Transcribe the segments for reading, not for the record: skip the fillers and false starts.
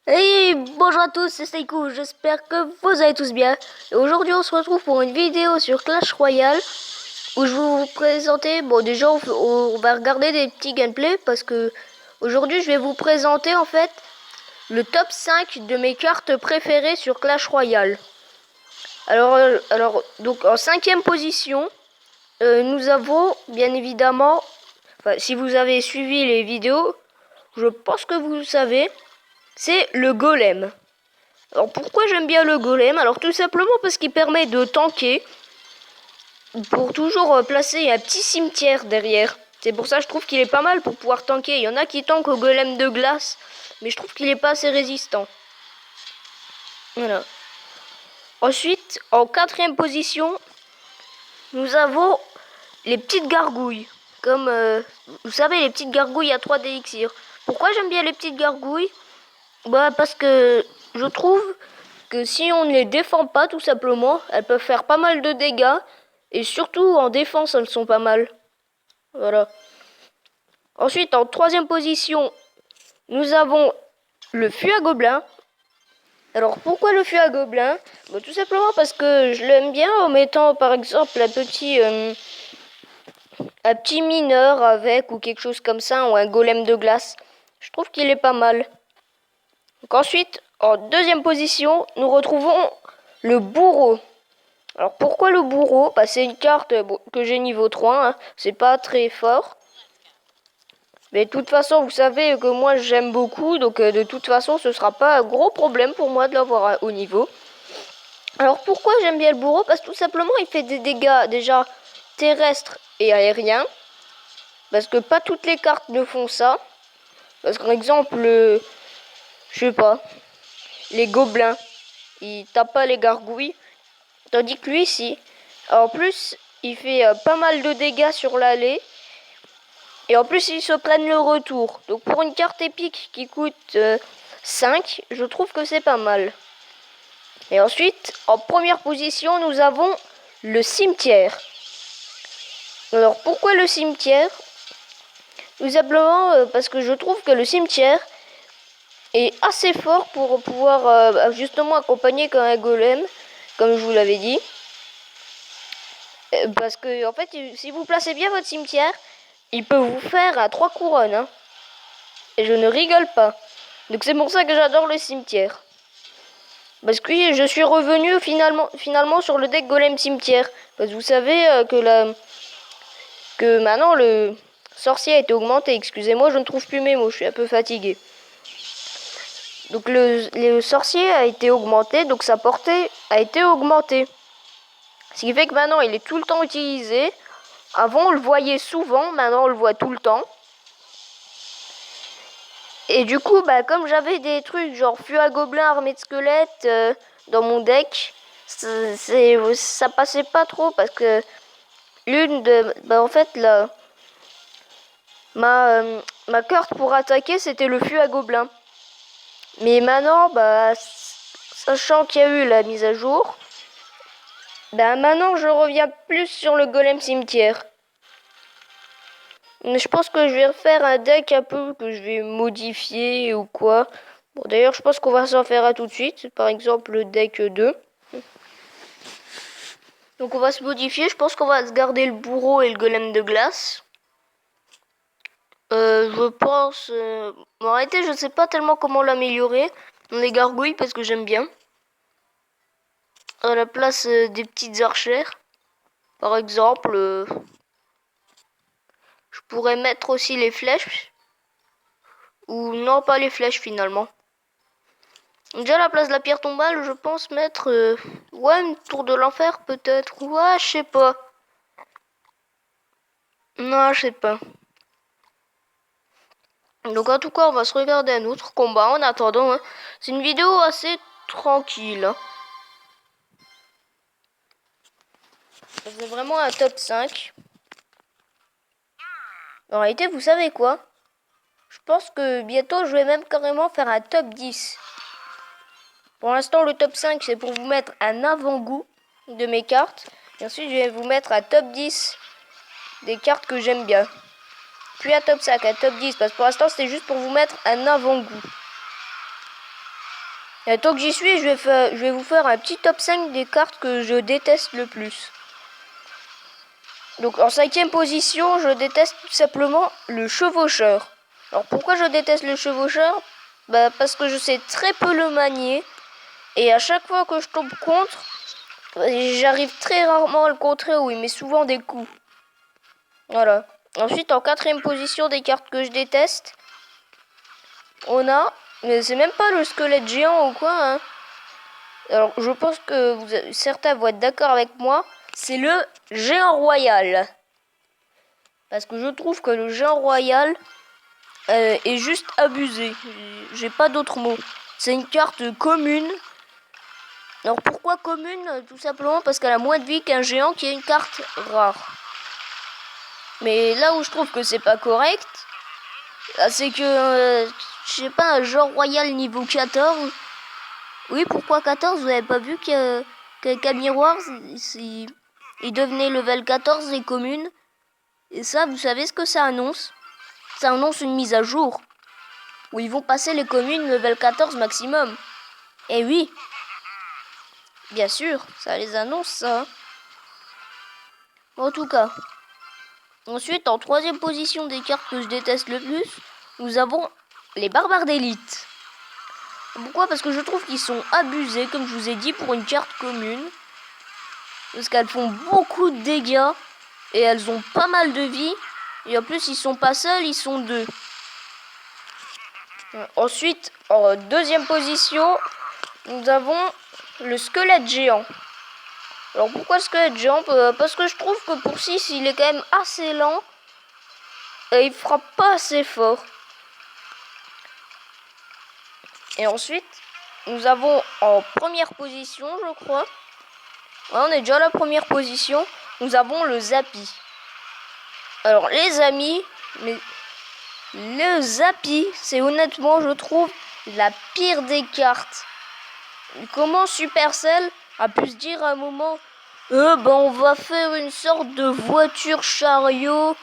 Hey, bonjour à tous, c'est Seiko, j'espère que vous allez tous bien. Et aujourd'hui on se retrouve pour une vidéo sur Clash Royale où je vais vous présenter, bon déjà on va regarder des petits gameplays parce que aujourd'hui je vais vous présenter en fait le top 5 de mes cartes préférées sur Clash Royale. Alors donc en cinquième position, nous avons bien évidemment, enfin si vous avez suivi les vidéos, je pense que vous savez, c'est le golem. Alors pourquoi j'aime bien le golem? Alors tout simplement parce qu'il permet de tanker pour toujours placer un petit cimetière derrière. C'est pour ça que je trouve qu'il est pas mal pour pouvoir tanker. Il y en a qui tankent au golem de glace, mais je trouve qu'il est pas assez résistant. Voilà. Ensuite, en quatrième position, nous avons les petites gargouilles. Comme, vous savez, les petites gargouilles à 3 d'élixir. Pourquoi j'aime bien les petites gargouilles? Bah parce que je trouve que si on ne les défend pas tout simplement, elles peuvent faire pas mal de dégâts. Et surtout en défense, elles sont pas mal. Voilà. Ensuite, en troisième position, nous avons le fût à gobelins. Alors pourquoi le fût à gobelins? Bah, tout simplement parce que je l'aime bien en mettant par exemple un petit mineur avec ou quelque chose comme ça, ou un golem de glace. Je trouve qu'il est pas mal. Donc ensuite, en deuxième position, nous retrouvons le bourreau. Alors pourquoi le bourreau? Bah, c'est une carte que j'ai niveau 3, hein. C'est pas très fort. Mais de toute façon, vous savez que moi j'aime beaucoup, donc de toute façon ce sera pas un gros problème pour moi de l'avoir à haut niveau. Alors pourquoi j'aime bien le bourreau? Parce que tout simplement il fait des dégâts déjà terrestres et aériens. Parce que pas toutes les cartes ne font ça. Parce que par exemple, je sais pas, les gobelins, ils tapent pas les gargouilles. Tandis que lui, si. En plus, il fait pas mal de dégâts sur l'allée. Et en plus, ils se prennent le retour. Donc pour une carte épique qui coûte 5, je trouve que c'est pas mal. Et ensuite, en première position, nous avons le cimetière. Alors pourquoi le cimetière? Tout simplement parce que je trouve que le cimetière est assez fort pour pouvoir justement accompagner comme un golem, comme je vous l'avais dit. Parce que en fait, si vous placez bien votre cimetière, il peut vous faire à 3 couronnes. Hein. Et je ne rigole pas. Donc c'est pour ça que j'adore le cimetière. Parce que oui, je suis revenu finalement sur le deck golem cimetière. Parce que vous savez que maintenant le sorcier a été augmenté. Excusez-moi, je ne trouve plus mes mots, je suis un peu fatigué. Donc le sorcier a été augmenté, donc sa portée a été augmentée. Ce qui fait que maintenant il est tout le temps utilisé. Avant on le voyait souvent, maintenant on le voit tout le temps. Et du coup, bah, comme j'avais des trucs genre fût à gobelins, armée de squelettes dans mon deck, ça passait pas trop parce que en fait, ma carte pour attaquer c'était le fût à gobelins. Mais maintenant, bah, sachant qu'il y a eu la mise à jour, bah maintenant je reviens plus sur le golem cimetière. Mais je pense que je vais refaire un deck un peu que je vais modifier ou quoi. Bon, d'ailleurs, je pense qu'on va s'en faire un tout de suite. Par exemple, le deck 2. Donc on va se modifier. Je pense qu'on va se garder le bourreau et le golem de glace. Je pense... en réalité, je ne sais pas tellement comment l'améliorer. On les gargouilles parce que j'aime bien. À la place des petites archères. Par exemple, je pourrais mettre aussi les flèches. Ou non, pas les flèches finalement. Déjà à la place de la pierre tombale, je pense mettre... ouais, une tour de l'enfer peut-être. Ouais, je sais pas. Non, je sais pas. Donc en tout cas, on va se regarder un autre combat en attendant. Hein. C'est une vidéo assez tranquille. Hein. C'est vraiment un top 5. En réalité, vous savez quoi? Je pense que bientôt, je vais même carrément faire un top 10. Pour l'instant, le top 5, c'est pour vous mettre un avant-goût de mes cartes. Et ensuite, je vais vous mettre un top 10 des cartes que j'aime bien. Puis un top 5, un top 10, parce que pour l'instant, c'était juste pour vous mettre un avant-goût. Et tant que j'y suis, je vais vous faire un petit top 5 des cartes que je déteste le plus. Donc en 5e position, je déteste tout simplement le chevaucheur. Alors pourquoi je déteste le chevaucheur? Bah parce que je sais très peu le manier. Et à chaque fois que je tombe contre, j'arrive très rarement à le contrer ou il met souvent des coups. Voilà. Ensuite, en 4e position des cartes que je déteste, on a... Mais c'est même pas le squelette géant ou quoi, hein. Alors, je pense que certains vont être d'accord avec moi. C'est le géant royal. Parce que je trouve que le géant royal est juste abusé. J'ai pas d'autres mots. C'est une carte commune. Alors pourquoi commune? Tout simplement parce qu'elle a moins de vie qu'un géant qui est une carte rare. Mais là où je trouve que c'est pas correct, c'est que, je sais pas, un géant royal niveau 14. Oui, pourquoi 14? Vous avez pas vu qu'à Miroir, il devenait level 14 des communes? Et ça, vous savez ce que ça annonce? Ça annonce une mise à jour. Où ils vont passer les communes level 14 maximum. Et oui. Bien sûr, ça les annonce ça. En tout cas. Ensuite, en 3e position des cartes que je déteste le plus, nous avons les barbares d'élite. Pourquoi? Parce que je trouve qu'ils sont abusés, comme je vous ai dit, pour une carte commune. Parce qu'elles font beaucoup de dégâts. Et elles ont pas mal de vie. Et en plus, ils sont pas seuls, ils sont deux. Ensuite, en 2e position, nous avons le squelette géant. Alors pourquoi le squelette géant? Parce que je trouve que pour 6, il est quand même assez lent. Et il frappe pas assez fort. Et ensuite, nous avons en 1re position, je crois. Ouais, on est déjà à la 1re position. Nous avons le Zappy. Alors les amis, mais le Zappy, c'est honnêtement, je trouve, la pire des cartes. Comment Supercell a pu se dire à un moment, on va faire une sorte de voiture chariot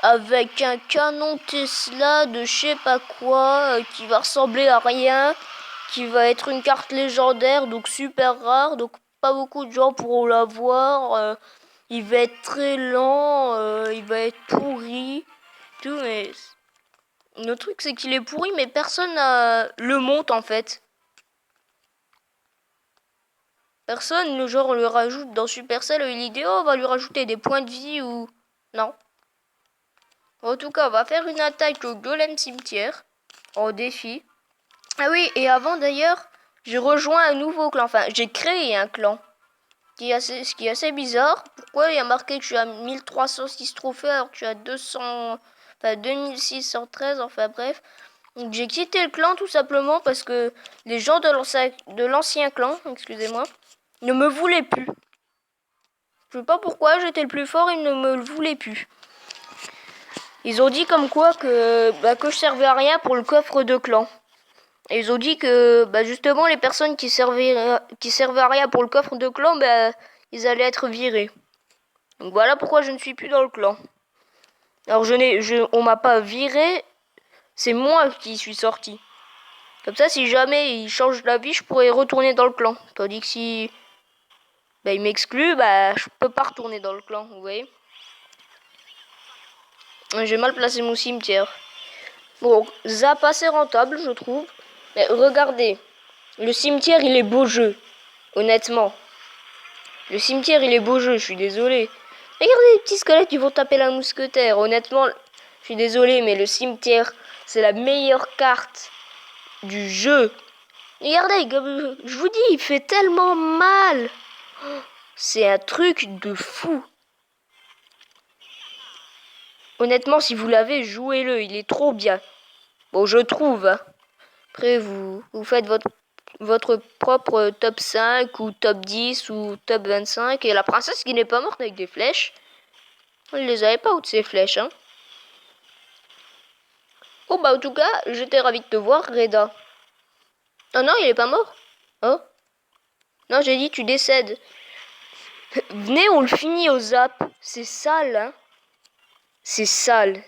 avec un canon Tesla de je sais pas quoi, qui va ressembler à rien, qui va être une carte légendaire, donc super rare, donc pas beaucoup de gens pourront l'avoir. Il va être très lent, il va être pourri, tout, mais le truc c'est qu'il est pourri, mais personne le monte en fait. Personne, le genre, le rajoute dans Supercell, l'idée, on va lui rajouter des points de vie ou... Non. En tout cas, on va faire une attaque au golem cimetière, en défi. Ah oui, et avant d'ailleurs, j'ai rejoint un nouveau clan, enfin, j'ai créé un clan. Ce qui est assez bizarre. Pourquoi il y a marqué que je suis à 1306 trophées alors que je suis à 200... Enfin, 2613, enfin bref. Donc j'ai quitté le clan tout simplement parce que les gens de l'ancien clan, excusez-moi, ne me voulaient plus. Je sais pas pourquoi, j'étais le plus fort, ils ne me le voulaient plus. Ils ont dit comme quoi que je servais à rien pour le coffre de clan. Et ils ont dit que justement les personnes qui servaient à rien pour le coffre de clan, ils allaient être virés. Donc voilà pourquoi je ne suis plus dans le clan. Alors on m'a pas viré, c'est moi qui suis sorti. Comme ça, si jamais ils changent d'avis, je pourrais retourner dans le clan. Tandis que si ils m'excluent, je peux pas retourner dans le clan, vous voyez. J'ai mal placé mon cimetière. Bon, Zap assez rentable, je trouve. Mais regardez, le cimetière, il est beau jeu. Honnêtement. Le cimetière, il est beau jeu, je suis désolé. Regardez les petits squelettes qui vont taper la mousquetaire. Honnêtement, je suis désolé, mais le cimetière, c'est la meilleure carte du jeu. Regardez, comme je vous dis, il fait tellement mal. C'est un truc de fou. Honnêtement, si vous l'avez, jouez-le, il est trop bien. Bon, je trouve. Hein. Après, vous faites votre propre top 5 ou top 10 ou top 25. Et la princesse qui n'est pas morte avec des flèches. On ne les avait pas, toutes ces flèches. Hein. Oh, en tout cas, j'étais ravi de te voir, Reda. Oh non, il est pas mort. Oh. Non, j'ai dit tu décèdes. Venez, on le finit au Zap. C'est sale, hein. C'est sale.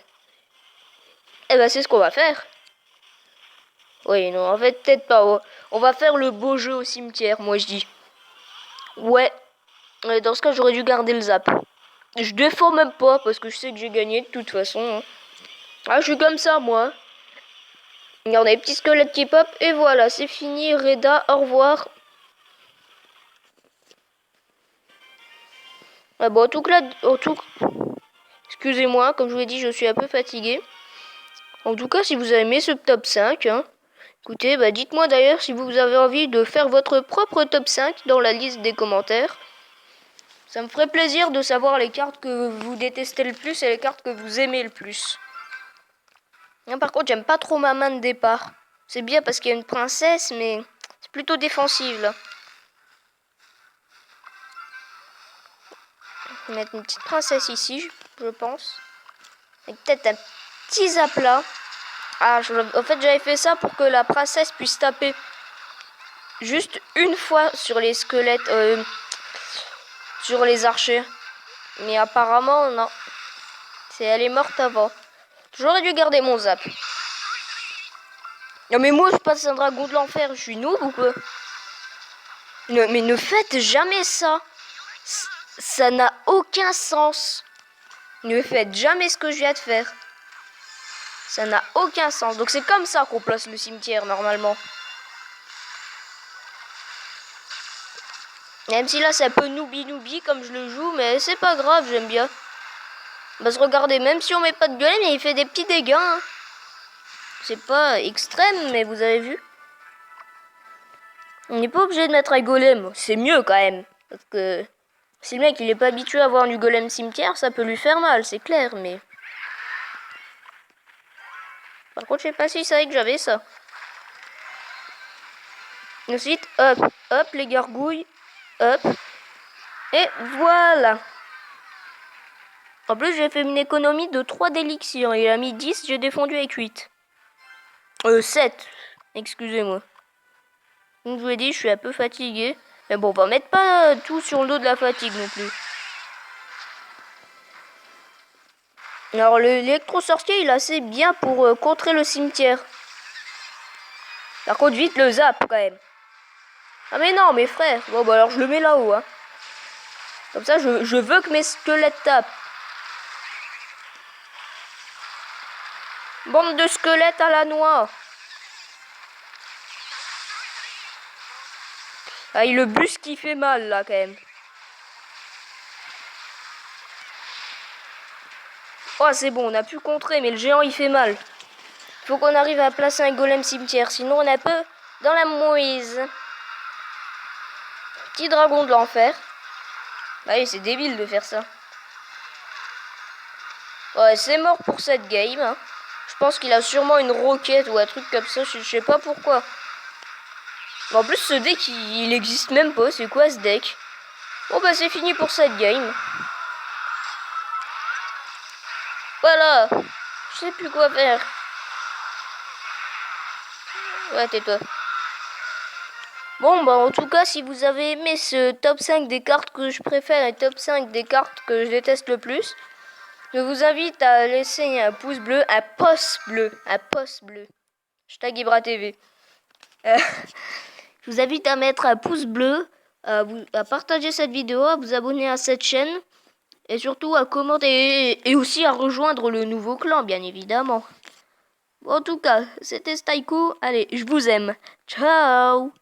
Eh c'est ce qu'on va faire. Oui, non, en fait, peut-être pas. On va faire le beau jeu au cimetière, moi je dis. Ouais. Dans ce cas, j'aurais dû garder le zap. Je défends même pas parce que je sais que j'ai gagné de toute façon. Hein. Ah, je suis comme ça, moi. Regardez, les petits squelettes qui pop. Et voilà, c'est fini. Reda, au revoir. Ah bon, excusez-moi, comme je vous l'ai dit, je suis un peu fatigué. En tout cas, si vous avez aimé ce top 5, hein, écoutez, bah dites-moi d'ailleurs si vous avez envie de faire votre propre top 5 dans la liste des commentaires. Ça me ferait plaisir de savoir les cartes que vous détestez le plus et les cartes que vous aimez le plus. Par contre, j'aime pas trop ma main de départ. C'est bien parce qu'il y a une princesse, mais c'est plutôt défensive là. Je vais mettre une petite princesse ici, je pense. Et peut-être un petit zap là. Ah, en fait, j'avais fait ça pour que la princesse puisse taper juste une fois sur les squelettes, sur les archers. Mais apparemment, non. Elle est morte avant. J'aurais dû garder mon zap. Non mais moi je passe un dragon de l'enfer, je suis noob ou quoi? Mais ne faites jamais ça. Ça n'a aucun sens. Ne faites jamais ce que je viens de faire. Ça n'a aucun sens. Donc c'est comme ça qu'on place le cimetière normalement. Même si là c'est un peu noobi comme je le joue, mais c'est pas grave, j'aime bien. Parce que regardez, même si on met pas de golem, il fait des petits dégâts. Hein. C'est pas extrême, mais vous avez vu. On n'est pas obligé de mettre un golem. C'est mieux quand même. Parce que si le mec il est pas habitué à voir du golem cimetière, ça peut lui faire mal, c'est clair, mais... Par contre, je sais pas si c'est vrai que j'avais ça. Ensuite, hop, hop, les gargouilles. Hop. Et voilà. En plus, j'ai fait une économie de 3 d'élixir. Il a mis 10, j'ai défendu avec 8. 7. Excusez-moi. Comme je vous l'ai dit, je suis un peu fatigué. Mais bon, on va mettre pas tout sur le dos de la fatigue non plus. Alors, l'électro-sorcier, il est assez bien pour contrer le cimetière. Par contre, vite le zap, quand même. Ah mais non, mes frères. Bon, bah alors je le mets là-haut. Hein. Comme ça, je veux que mes squelettes tapent. Bande de squelettes à la noix. Ah, il le bus qui fait mal, là, quand même. Oh, c'est bon, on a pu contrer, mais le géant, il fait mal. Faut qu'on arrive à placer un golem cimetière, sinon on est un peu dans la mouise. Petit dragon de l'enfer. Bah oui, c'est débile de faire ça. Ouais, c'est mort pour cette game. Hein. Je pense qu'il a sûrement une roquette ou un truc comme ça, je sais pas pourquoi. En plus, ce deck, il existe même pas. C'est quoi ce deck? Bon, bah c'est fini pour cette game. Voilà. Je sais plus quoi faire. Ouais, tais-toi. Bon, bah en tout cas, si vous avez aimé ce top 5 des cartes que je préfère et top 5 des cartes que je déteste le plus, je vous invite à laisser un pouce bleu, un pouce bleu. Hashtag Ibra TV. Je vous invite à mettre un pouce bleu, à partager cette vidéo, à vous abonner à cette chaîne et surtout à commenter et aussi à rejoindre le nouveau clan, bien évidemment. Bon, en tout cas, c'était Staiku. Allez, je vous aime. Ciao!